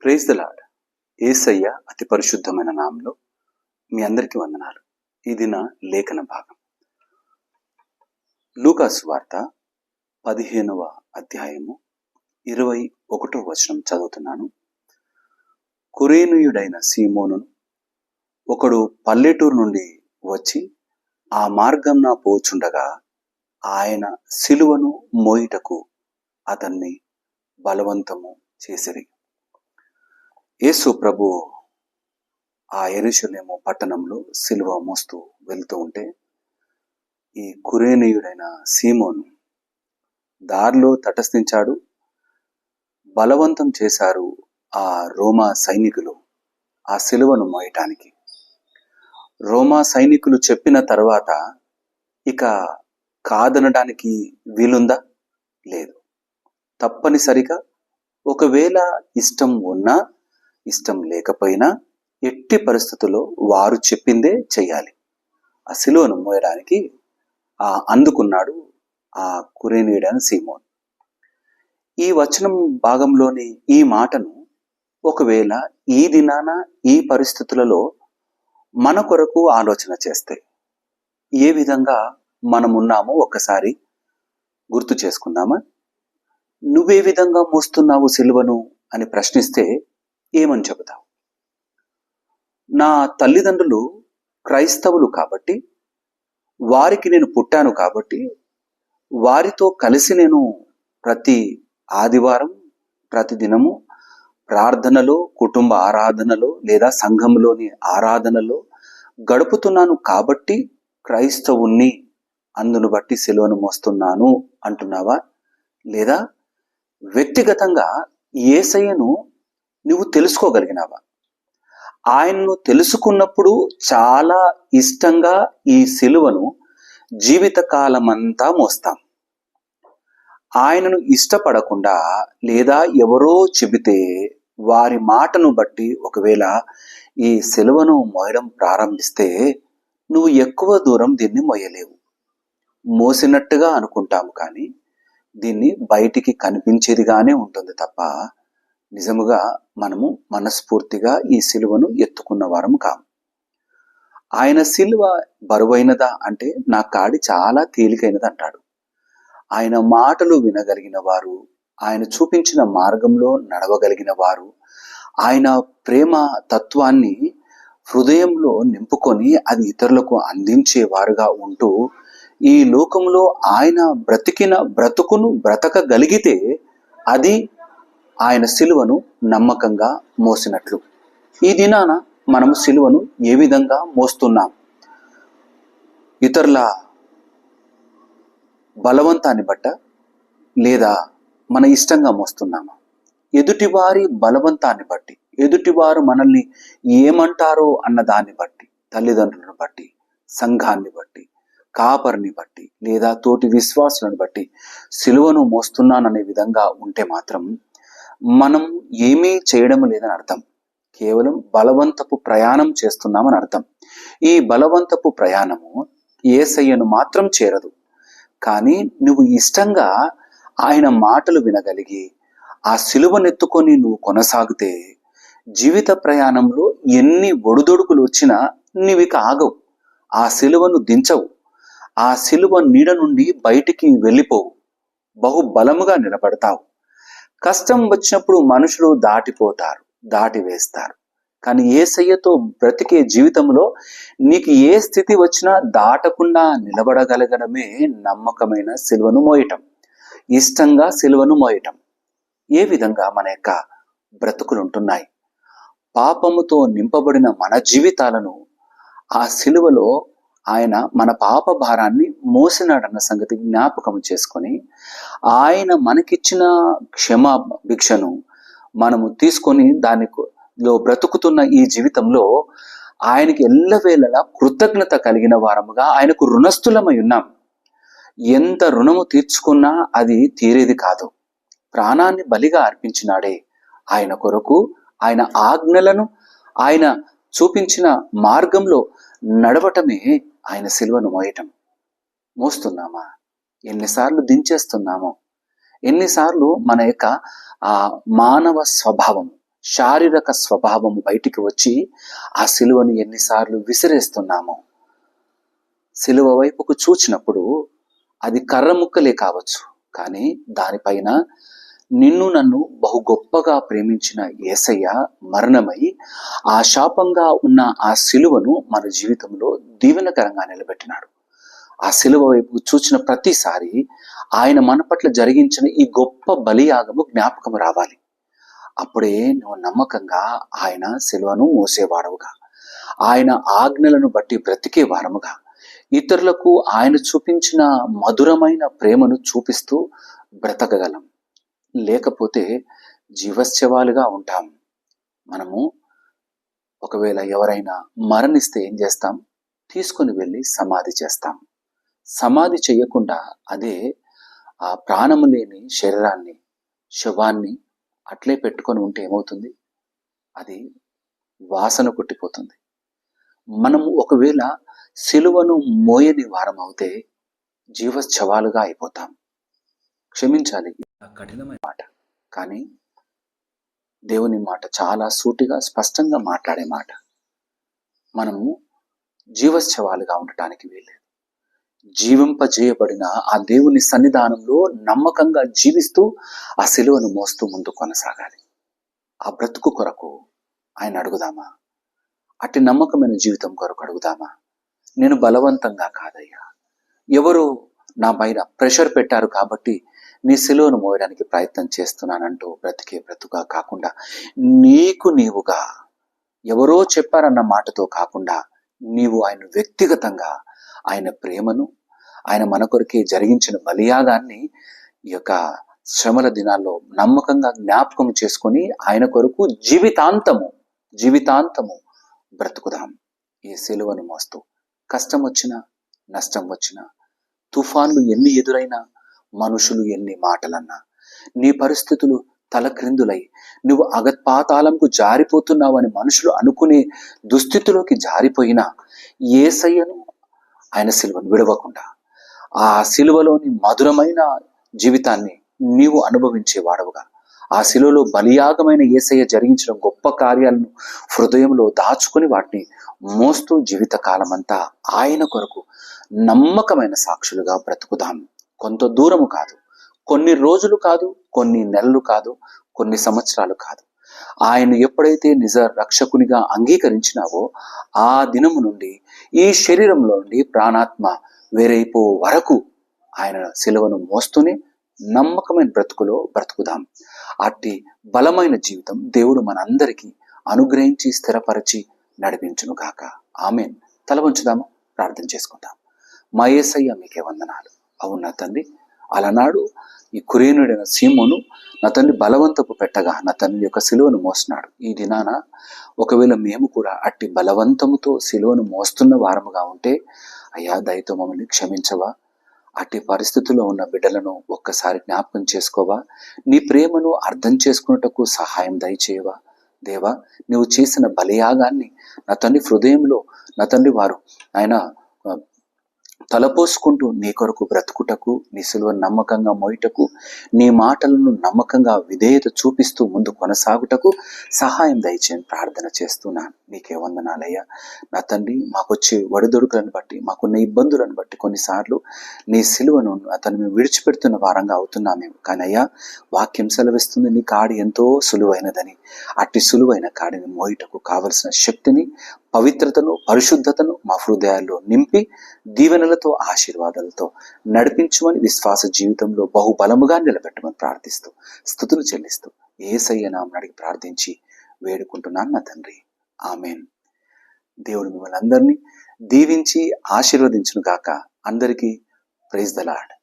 Praise the lord. యేసయ్య అతి పరిశుద్ధమైన నామంలో మీ అందరికీ వందనాలు. ఈ దిన లేఖన భాగం లూకా సువార్త 15వ అధ్యాయము 21వ వచనం చదువుతున్నాను. కురేనీయుడైన సీమోను ఒకడు పల్లెటూరు నుండి వచ్చి ఆ మార్గంన పోచుండగా ఆయన సిలువను మోయుటకు అతన్ని బలవంతము చేసిరి. యేసు ప్రభు ఆ యెరూషలేము పట్టణంలో సిలువ మోస్తూ వెళ్తూ ఉంటే ఈ కురేనీయుడైన సీమోను దారిలో తటస్థించాడు. బలవంతం చేశారు ఆ రోమా సైనికులు ఆ సిలువను మోయటానికి. రోమా సైనికులు చెప్పిన తర్వాత ఇక కాదనడానికి వీలుందా? లేదు. తప్పనిసరిగా ఒకవేళ ఇష్టం ఉన్నా ఇష్టం లేకపోయినా ఎట్టి పరిస్థితుల్లో వారు చెప్పిందే చెయ్యాలి. ఆ సిలువను మోయడానికి అందుకున్నాడు ఆ కురేనీయుడైన సీమోను. ఈ వచనం భాగంలోని ఈ మాటను ఒకవేళ ఈ దినాన ఈ పరిస్థితులలో మన కొరకు ఆలోచన చేస్తే ఏ విధంగా మనమున్నామో ఒక్కసారి గుర్తు చేసుకుందామా? నువ్వే విధంగా మోస్తున్నావు సిలువను అని ప్రశ్నిస్తే ఏమని చెబుతావు? నా తల్లిదండ్రులు క్రైస్తవులు కాబట్టి, వారికి నేను పుట్టాను కాబట్టి, వారితో కలిసి నేను ప్రతి ఆదివారం ప్రతిదినము ప్రార్థనలో, కుటుంబ ఆరాధనలో లేదా సంఘంలోని ఆరాధనలో గడుపుతున్నాను కాబట్టి క్రైస్తవుణ్ణి, అందును బట్టి సిలువను మోస్తున్నాను అంటున్నావా? లేదా వ్యక్తిగతంగా యేసయ్యను నువ్వు తెలుసుకోగలిగినావా? ఆయన్ను తెలుసుకున్నప్పుడు చాలా ఇష్టంగా ఈ సిలువను జీవితకాలమంతా మోస్తాం. ఆయనను ఇష్టపడకుండా లేదా ఎవరో చెబితే వారి మాటను బట్టి ఒకవేళ ఈ సిలువను మోయడం ప్రారంభిస్తే నువ్వు ఎక్కువ దూరం దీన్ని మోయలేవు. మోసినట్టుగా అనుకుంటాము కానీ దీన్ని బయటికి కనిపించేదిగానే ఉంటుంది తప్ప నిజముగా మనము మనస్ఫూర్తిగా ఈ సిలువను ఎత్తుకున్న వారము కాము. ఆయన సిలువ బరువైనదా అంటే నా కాడి చాలా తేలికైనది అంటాడు. ఆయన మాటలు వినగలిగిన వారు, ఆయన చూపించిన మార్గంలో నడవగలిగిన వారు, ఆయన ప్రేమ తత్వాన్ని హృదయంలో నింపుకొని అది ఇతరులకు అందించేవారుగా ఉంటూ ఈ లోకంలో ఆయన బ్రతికిన బ్రతుకును బ్రతకగలిగితే అది ఆయన సిలువను నమ్మకంగా మోసినట్లు. ఈ దినాన మనము సిలువను ఏ విధంగా మోస్తున్నాం? ఇతరుల బలవంతాన్ని బట్ట లేదా మన ఇష్టంగా మోస్తున్నామా? ఎదుటివారి బలవంతాన్ని బట్టి, ఎదుటివారు మనల్ని ఏమంటారో అన్న దాన్ని బట్టి, తల్లిదండ్రులను బట్టి, సంఘాన్ని బట్టి, కాపరిని బట్టి లేదా తోటి విశ్వాసులను బట్టి సిలువను మోస్తున్నాననే విధంగా ఉంటే మాత్రం మనం ఏమీ చేయడం లేదని అర్థం. కేవలం బలవంతపు ప్రయాణం చేస్తున్నామని అర్థం. ఈ బలవంతపు ప్రయాణము యేసయ్యను మాత్రం చేరదు. కానీ నువ్వు ఇష్టంగా ఆయన మాటలు వినగలిగి ఆ సిలువనెత్తుకొని నువ్వు కొనసాగితే జీవిత ప్రయాణంలో ఎన్ని ఒడుదొడుకులు వచ్చినా నీవిక ఆగవు. ఆ సిలువను దించవు. ఆ సిలువ నీడ నుండి బయటికి వెళ్ళిపోవు. బహుబలముగా నిలబడతావు. కష్టం వచ్చినప్పుడు మనుషులు దాటిపోతారు, దాటి వేస్తారు. కానీ యేసయ్యతో బ్రతికే జీవితంలో నీకు ఏ స్థితి వచ్చినా దాటకుండా నిలబడగలగడమే నమ్మకమైన సిలువను మోయటం, ఇష్టంగా సిలువను మోయటం. ఏ విధంగా మన యొక్క బ్రతుకులు ఉంటున్నాయి? పాపముతో నింపబడిన మన జీవితాలను ఆ సిలువలో ఆయన మన పాప భారాన్ని మోసినాడన్న సంగతి జ్ఞాపకం చేసుకొని ఆయన మనకిచ్చిన క్షమా భిక్షను మనము తీసుకొని దానిలో బ్రతుకుతున్న ఈ జీవితంలో ఆయనకి ఎల్లవేళలా కృతజ్ఞత కలిగిన వారముగా ఆయనకు రుణస్థులమై ఉన్నాం. ఎంత రుణము తీర్చుకున్నా అది తీరేది కాదు. ప్రాణాన్ని బలిగా అర్పించినాడే ఆయన కొరకు. ఆయన ఆజ్ఞలను ఆయన చూపించిన మార్గంలో నడవటమే ఆయన సిలువను మోయటం. మోస్తున్నామా? ఎన్నిసార్లు దించేస్తున్నామో? ఎన్నిసార్లు మన యొక్క మానవ స్వభావం, శారీరక స్వభావము బయటికి వచ్చి ఆ సిలువను ఎన్నిసార్లు విసిరేస్తున్నామో. సిలువ వైపుకు చూచినప్పుడు అది కర్ర ముక్కలే కావచ్చు, కానీ దానిపైన నిన్ను నన్ను బహు గొప్పగా ప్రేమించిన యేసయ్య మరణమై ఆ శాపంగా ఉన్న ఆ సిలువను మన జీవితంలో దీవెనకరంగా నిలబెట్టినాడు. ఆ సిలువ వైపు చూచిన ప్రతిసారి ఆయన మన పట్ల జరిగించిన ఈ గొప్ప బలియాగము జ్ఞాపకం రావాలి. అప్పుడే నువ్వు నమ్మకంగా ఆయన సిలువను మోసేవాడవుగా, ఆయన ఆజ్ఞలను బట్టి బ్రతికే వారముగా, ఇతరులకు ఆయన చూపించిన మధురమైన ప్రేమను చూపిస్తూ బ్రతకగలం. లేకపోతే జీవశ్చవాలుగా ఉంటాం. మనము ఒకవేళ ఎవరైనా మరణిస్తే ఏం చేస్తాం? తీసుకొని వెళ్ళి సమాధి చేస్తాం. సమాధి చేయకుండా అదే ఆ ప్రాణము లేని శరీరాన్ని, శవాన్ని అట్లే పెట్టుకొని ఉంటే ఏమవుతుంది? అది వాసన కొట్టిపోతుంది. మనము ఒకవేళ సిలువను మోయని వారం అవుతే జీవశ్చవాలుగా అయిపోతాం. క్షమించాలి, కఠినమైన మాట, కానీ దేవుని మాట చాలా సూటిగా స్పష్టంగా మాట్లాడే మాట. మనము జీవశ్చవాలుగా ఉండటానికి వీల్లేదు. జీవింపజేయబడిన ఆ దేవుని సన్నిధానంలో నమ్మకంగా జీవిస్తూ ఆ సిలువను మోస్తూ ముందు కొనసాగాలి. ఆ బ్రతుకు కొరకు ఆయన అడుగుదామా? అట్టి నమ్మకమైన జీవితం కొరకు అడుగుదామా? నేను బలవంతంగా కాదయ్యా, ఎవరు నా పైన ప్రెషర్ పెట్టారు కాబట్టి నీ సిలువను మోయడానికి ప్రయత్నం చేస్తున్నానంటూ బ్రతికే బ్రతుగా కాకుండా, నీకు నీవుగా, ఎవరో చెప్పారన్న మాటతో కాకుండా, నీవు ఆయన వ్యక్తిగతంగా ఆయన ప్రేమను, ఆయన మన కొరకే జరిగించిన బలియాగాన్ని ఈ యొక్క శ్రమల దినాల్లో నమ్మకంగా జ్ఞాపకం చేసుకొని ఆయన కొరకు జీవితాంతము బ్రతుకుదాం. ఈ సిలువను మోస్తూ కష్టం వచ్చినా, నష్టం వచ్చినా, తుఫాన్లు ఎన్ని ఎదురైనా, మనుషులు ఎన్ని మాటలన్నా, నీ పరిస్థితులు తలక్రిందులై నువ్వు అగత్పాతాళంకు జారిపోతున్నావని మనుషులు అనుకునే దుస్థితిలోకి జారిపోయినా, యేసయ్యను, ఆయన సిలువను విడవకుండా ఆ సిలువలోని మధురమైన జీవితాన్ని నీవు అనుభవించే వాడవుగా, ఆ సిలువలో బలియాగమైన యేసయ్య జరిగించిన గొప్ప కార్యాలను హృదయంలో దాచుకుని వాటిని మోస్తూ జీవితకాలం అంతా ఆయన కొరకు నమ్మకమైన సాక్షులుగా బ్రతుకుదాం. కొంత దూరము కాదు, కొన్ని రోజులు కాదు, కొన్ని నెలలు కాదు, కొన్ని సంవత్సరాలు కాదు. ఆయన ఎప్పుడైతే నిజ రక్షకునిగా అంగీకరించినావో ఆ దినము నుండి ఈ శరీరంలో నుండి ప్రాణాత్మ వేరైపో వరకు ఆయన సిలువను మోస్తూనే నమ్మకమైన బ్రతుకులో బ్రతుకుదాం. అట్టి బలమైన జీవితం దేవుడు మనందరికీ అనుగ్రహించి స్థిరపరిచి నడిపించును గాక. ఆమేన్. తల వంచుదామా, ప్రార్థన చేసుకుందాం. మా యేసయ్య మీకే వందనాలు. అవును నా తండ్రి, అలనాడు ఈ కురేనుడైన సీమోను నా తండ్రి బలవంతపు పెట్టగా నా తండ్రి యొక్క సిలువను మోస్తున్నాడు. ఈ దినాన ఒకవేళ మేము కూడా అట్టి బలవంతముతో సిలువను మోస్తున్న వారముగా ఉంటే, అయ్యా దయతో మమ్మల్ని క్షమించవా? అట్టి పరిస్థితుల్లో ఉన్న బిడ్డలను ఒక్కసారి జ్ఞాపకం చేసుకోవా? నీ ప్రేమను అర్థం చేసుకున్నటకు సహాయం దయచేయవా? దేవా, నువ్వు చేసిన బలియాగాన్ని నా తండ్రి హృదయంలో నా తండ్రి వారు ఆయన తలపోసుకుంటూ నీ కొరకు బ్రతుకుటకు, నీ సిలువను నమ్మకంగా మోయుటకు, నీ మాటలను నమ్మకంగా విధేయత చూపిస్తూ ముందు కొనసాగుటకు సహాయం దయచేయని ప్రార్థన చేస్తున్నాను. నీకే వందనాలయ్యా. నా తండ్రి, మాకొచ్చే ఒడిదుడుకులను బట్టి, మాకున్న ఇబ్బందులను బట్టి కొన్నిసార్లు నీ సిలువను అతను మేము విడిచిపెడుతున్న వారంగా అవుతున్నామేమో. కానీ అయ్యా, వాక్యం సెలవిస్తుంది నీ కాడి ఎంతో సులువైనదని. అట్టి సులువైన కాడిని మోయుటకు కావలసిన శక్తిని, పవిత్రతను, పరిశుద్ధతను మా హృదయాల్లో నింపి దీవెనలతో, ఆశీర్వాదాలతో నడిపించమని విశ్వాస జీవితంలో బహుబలముగా నిలబెట్టమని ప్రార్థిస్తూ స్తుతులు చెల్లిస్తూ యేసయ్య నామమున అడిగి ప్రార్థించి వేడుకుంటున్నాను నా తండ్రి. ఆమేన్. దేవుడు మిమ్మల్ని అందరినీ దీవించి ఆశీర్వదించును గాక. అందరికీ ప్రైజ్ ద లార్డ్.